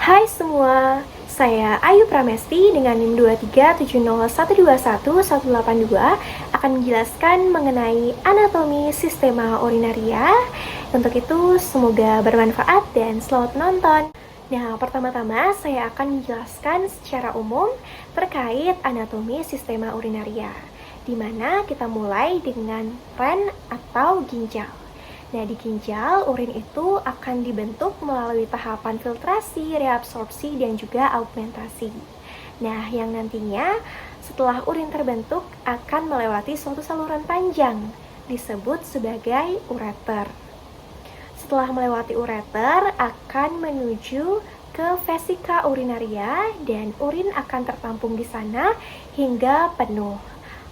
Hai semua, saya Ayu Pramesti dengan NIM 2370121182 akan menjelaskan mengenai anatomi sistema urinaria. Untuk itu, semoga bermanfaat dan selamat menonton. Nah, pertama-tama saya akan menjelaskan secara umum terkait anatomi sistema urinaria, di mana kita mulai dengan ren atau ginjal. Nah, di ginjal, urin itu akan dibentuk melalui tahapan filtrasi, reabsorpsi, dan juga augmentasi. Nah, yang nantinya setelah urin terbentuk akan melewati suatu saluran panjang, disebut sebagai ureter. Setelah melewati ureter, akan menuju ke vesika urinaria dan urin akan tertampung di sana hingga penuh.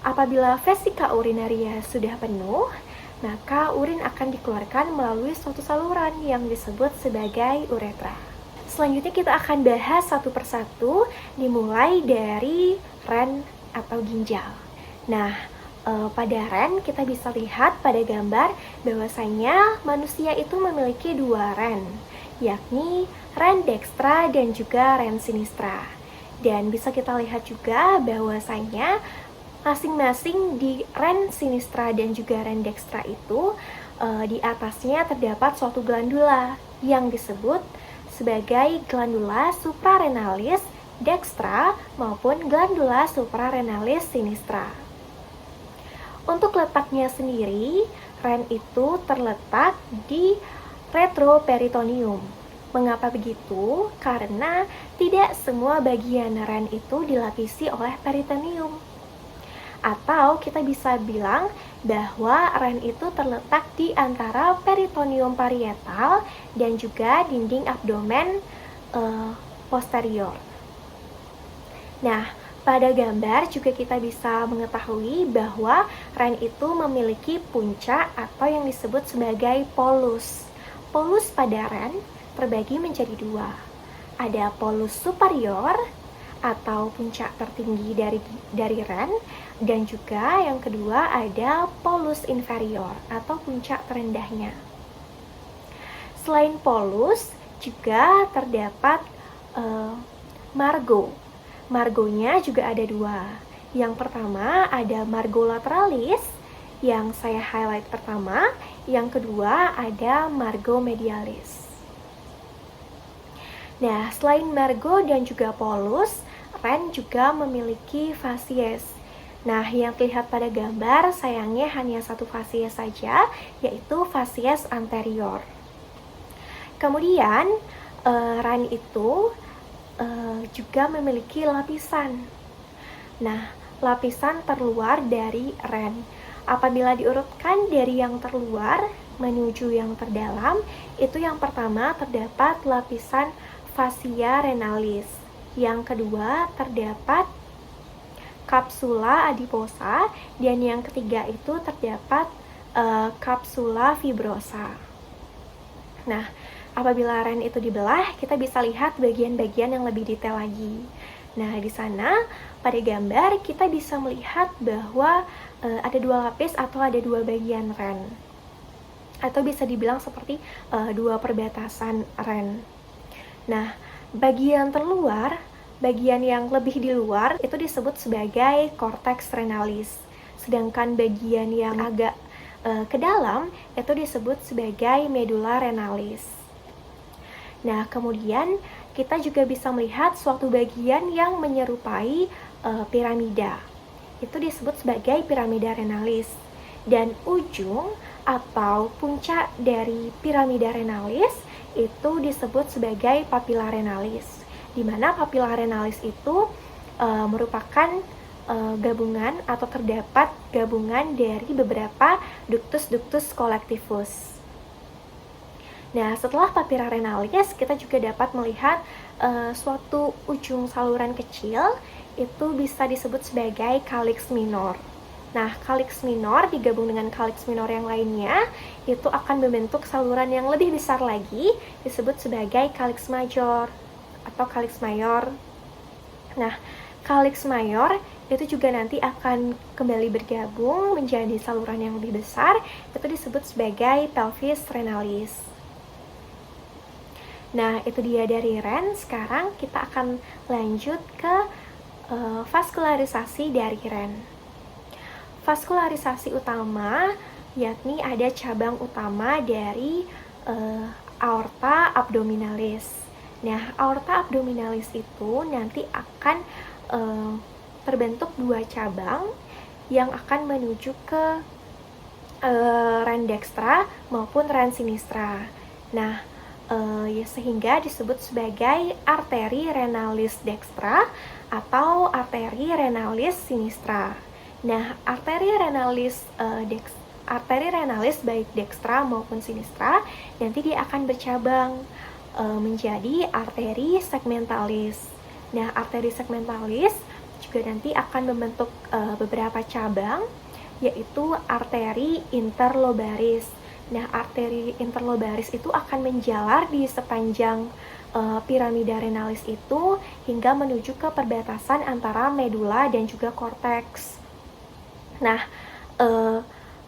Apabila vesika urinaria sudah penuh, maka urin akan dikeluarkan melalui suatu saluran yang disebut sebagai uretra. Selanjutnya kita akan bahas satu persatu, dimulai dari ren atau ginjal. Nah, pada ren kita bisa lihat pada gambar bahwasanya manusia itu memiliki dua ren, yakni ren dextra dan juga ren sinistra. Dan bisa kita lihat juga bahwasanya masing-masing di ren sinistra dan juga ren dextra itu di atasnya terdapat suatu glandula yang disebut sebagai glandula suprarenalis dextra maupun glandula suprarenalis sinistra. Untuk letaknya sendiri, ren itu terletak di retroperitoneum. Mengapa begitu? Karena tidak semua bagian ren itu dilapisi oleh peritoneum. Atau kita bisa bilang bahwa ren itu terletak di antara peritoneum parietal dan juga dinding abdomen posterior. Nah, pada gambar juga kita bisa mengetahui bahwa ren itu memiliki puncak atau yang disebut sebagai polus. Polus pada ren terbagi menjadi dua. Ada polus superior atau puncak tertinggi dari ren, dan juga yang kedua ada polus inferior atau puncak terendahnya. Selain polus juga terdapat margo. Margonya juga ada dua. Yang pertama ada margo lateralis yang saya highlight pertama, yang kedua ada margo medialis. Nah, selain margo dan juga polus, ren juga memiliki fasies. Nah, yang terlihat pada gambar sayangnya hanya satu fasies saja, yaitu fasies anterior. Kemudian, ren itu juga memiliki lapisan. Nah, lapisan terluar dari ren. Apabila diurutkan dari yang terluar menuju yang terdalam, itu yang pertama terdapat lapisan fascia renalis. Yang kedua terdapat kapsula adiposa, dan yang ketiga itu terdapat kapsula fibrosa. Nah, apabila ren itu dibelah, kita bisa lihat bagian-bagian yang lebih detail lagi. Nah, di sana pada gambar kita bisa melihat bahwa ada dua lapis atau ada dua bagian ren, atau bisa dibilang seperti dua perbatasan ren. Nah, bagian terluar, bagian yang lebih di luar itu disebut sebagai cortex renalis. Sedangkan bagian yang agak ke dalam itu disebut sebagai medulla renalis. Nah, kemudian kita juga bisa melihat suatu bagian yang menyerupai piramida. Itu disebut sebagai piramida renalis. Dan ujung atau puncak dari piramida renalis itu disebut sebagai papilla renalis, di mana papilla renalis itu merupakan gabungan atau terdapat gabungan dari beberapa ductus collectivus. Nah, setelah papilla renalis, kita juga dapat melihat suatu ujung saluran kecil, itu bisa disebut sebagai calyx minor. Nah, calyx minor digabung dengan calyx minor yang lainnya, itu akan membentuk saluran yang lebih besar lagi, disebut sebagai calyx major atau calyx mayor. Nah, calyx mayor itu juga nanti akan kembali bergabung menjadi saluran yang lebih besar, itu disebut sebagai pelvis renalis. Nah, itu dia dari ren. Sekarang kita akan lanjut ke vaskularisasi dari ren. Vaskularisasi utama yakni ada cabang utama dari aorta abdominalis. Nah, aorta abdominalis itu nanti akan terbentuk dua cabang yang akan menuju ke ren dextra maupun ren sinistra. Nah, ya sehingga disebut sebagai arteri renalis dextra atau arteri renalis sinistra. Nah, arteri renalis baik dextra maupun sinistra nanti dia akan bercabang menjadi arteri segmentalis. Nah, arteri segmentalis juga nanti akan membentuk beberapa cabang, yaitu arteri interlobaris. Nah, arteri interlobaris itu akan menjalar di sepanjang piramida renalis itu hingga menuju ke perbatasan antara medula dan juga korteks. Nah,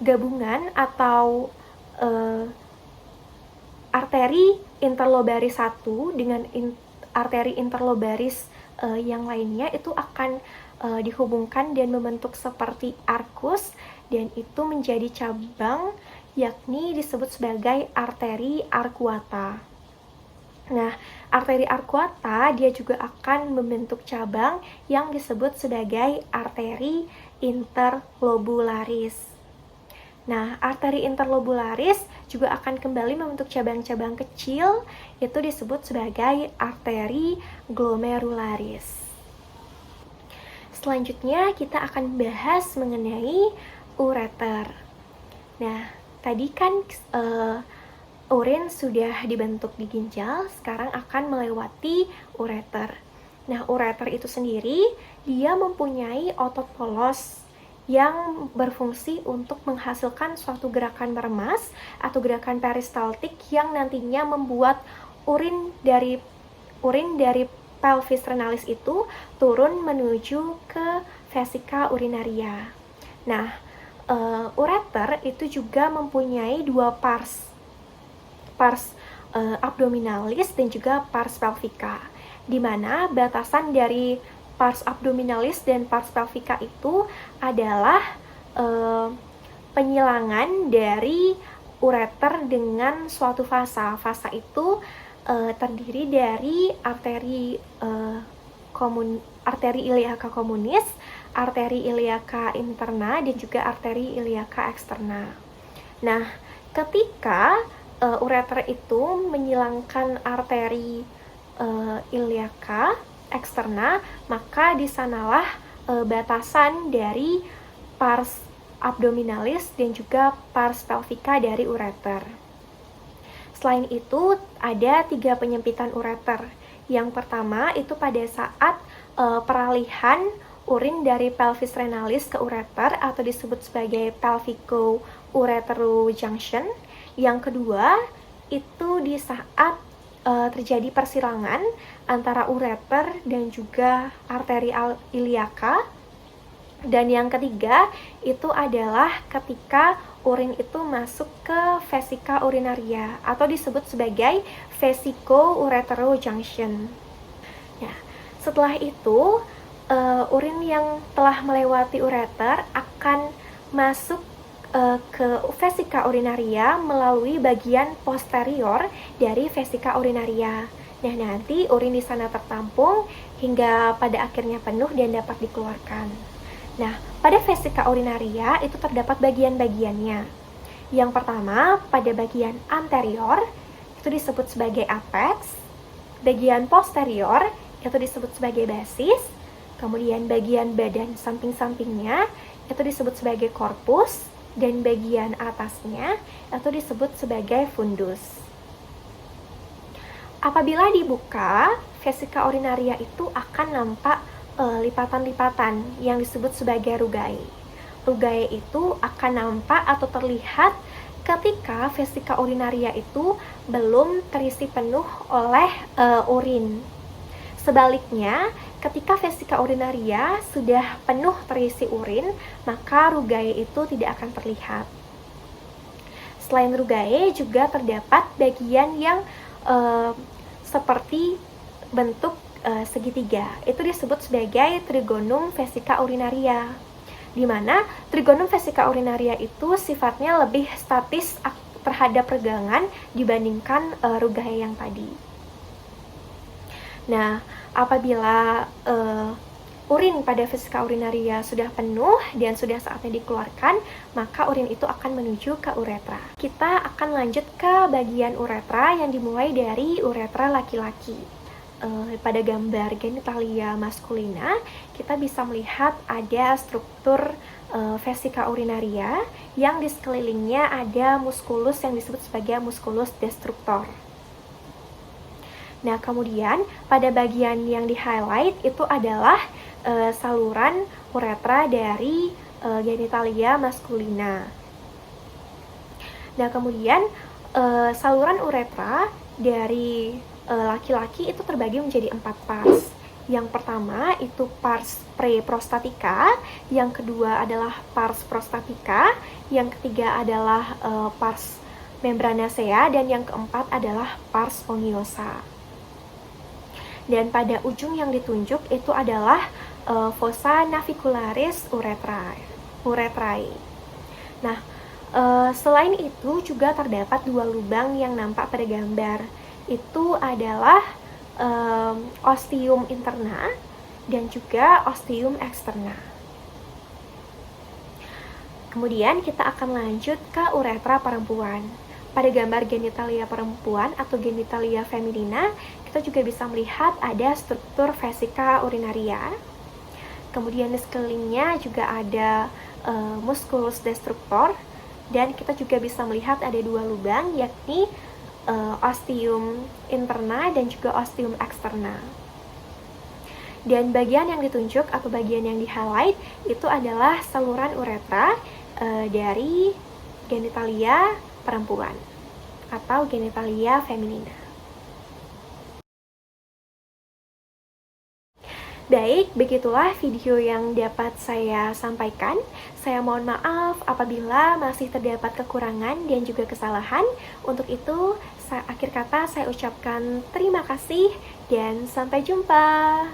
gabungan atau arteri interlobaris 1 dengan arteri interlobaris yang lainnya itu akan dihubungkan dan membentuk seperti arcus, dan itu menjadi cabang, yakni disebut sebagai arteri arcuata. Nah, arteri arcuata dia juga akan membentuk cabang yang disebut sebagai arteri interlobularis. Nah, arteri interlobularis juga akan kembali membentuk cabang-cabang kecil, itu disebut sebagai arteri glomerularis. Selanjutnya kita akan bahas mengenai ureter. Nah, tadi kan urin sudah dibentuk di ginjal, sekarang akan melewati ureter. Nah, ureter itu sendiri dia mempunyai otot polos yang berfungsi untuk menghasilkan suatu gerakan meremas atau gerakan peristaltik yang nantinya membuat urin dari pelvis renalis itu turun menuju ke vesika urinaria. Nah, ureter itu juga mempunyai dua pars abdominalis dan juga pars pelvica, di mana batasan dari pars abdominalis dan pars pelvica itu adalah penyilangan dari ureter dengan suatu fasa. Fasa itu terdiri dari arteri iliaca communis, arteri iliaca interna, dan juga arteri iliaca externa. Nah, ketika ureter itu menyilangkan arteri iliaca eksterna, maka di sanalah batasan dari pars abdominalis dan juga pars pelvica dari ureter. Selain itu, ada 3 penyempitan ureter. Yang pertama itu pada saat peralihan urin dari pelvis renalis ke ureter atau disebut sebagai pelvico-uretero junction. Yang kedua itu di saat terjadi persilangan antara ureter dan juga arteri iliaca. Dan yang ketiga itu adalah ketika urin itu masuk ke vesika urinaria atau disebut sebagai vesico-uretero junction. Ya, setelah itu urin yang telah melewati ureter akan masuk ke vesika urinaria melalui bagian posterior dari vesika urinaria. Nah, nanti urin di sana tertampung hingga pada akhirnya penuh dan dapat dikeluarkan. Nah, pada vesika urinaria itu terdapat bagian-bagiannya. Yang pertama, pada bagian anterior itu disebut sebagai apex, bagian posterior itu disebut sebagai basis, kemudian bagian badan samping-sampingnya itu disebut sebagai corpus, dan bagian atasnya itu disebut sebagai fundus. Apabila dibuka, vesika urinaria itu akan nampak lipatan-lipatan yang disebut sebagai rugae. Rugae itu akan nampak atau terlihat ketika vesika urinaria itu belum terisi penuh oleh urin. Sebaliknya, ketika vesika urinaria sudah penuh terisi urin, maka rugae itu tidak akan terlihat. Selain rugae, juga terdapat bagian yang seperti bentuk segitiga. Itu disebut sebagai trigonum vesica urinaria, di mana trigonum vesica urinaria itu sifatnya lebih statis terhadap regangan dibandingkan rugae yang tadi. Nah, apabila urin pada vesika urinaria sudah penuh dan sudah saatnya dikeluarkan, maka urin itu akan menuju ke uretra. Kita akan lanjut ke bagian uretra yang dimulai dari uretra laki-laki. Pada gambar genitalia maskulina, kita bisa melihat ada struktur vesika urinaria yang di sekelilingnya ada muskulus yang disebut sebagai musculus destructor. Nah, kemudian pada bagian yang di-highlight itu adalah saluran uretra dari genitalia maskulina. Nah, kemudian saluran uretra dari laki-laki itu terbagi menjadi 4 pars. Yang pertama itu pars preprostatica, yang kedua adalah pars prostatica, yang ketiga adalah pars membranacea, dan yang keempat adalah pars sponggiosa. Dan pada ujung yang ditunjuk itu adalah fossa navicularis uretrae. Nah, selain itu juga terdapat 2 lubang yang nampak pada gambar. Itu adalah ostium interna dan juga ostium externa. Kemudian kita akan lanjut ke uretra perempuan. Pada gambar genitalia perempuan atau genitalia feminina, kita juga bisa melihat ada struktur vesika urinaria. Kemudian di sekelilingnya juga ada musculus destructor, dan kita juga bisa melihat ada 2 lubang, yakni ostium interna dan juga ostium externa. Dan bagian yang ditunjuk atau bagian yang di-highlight itu adalah saluran uretra dari genitalia perempuan atau genitalia feminina. Baik, begitulah video yang dapat saya sampaikan. Saya mohon maaf apabila masih terdapat kekurangan dan juga kesalahan. Untuk itu, akhir kata saya ucapkan terima kasih dan sampai jumpa.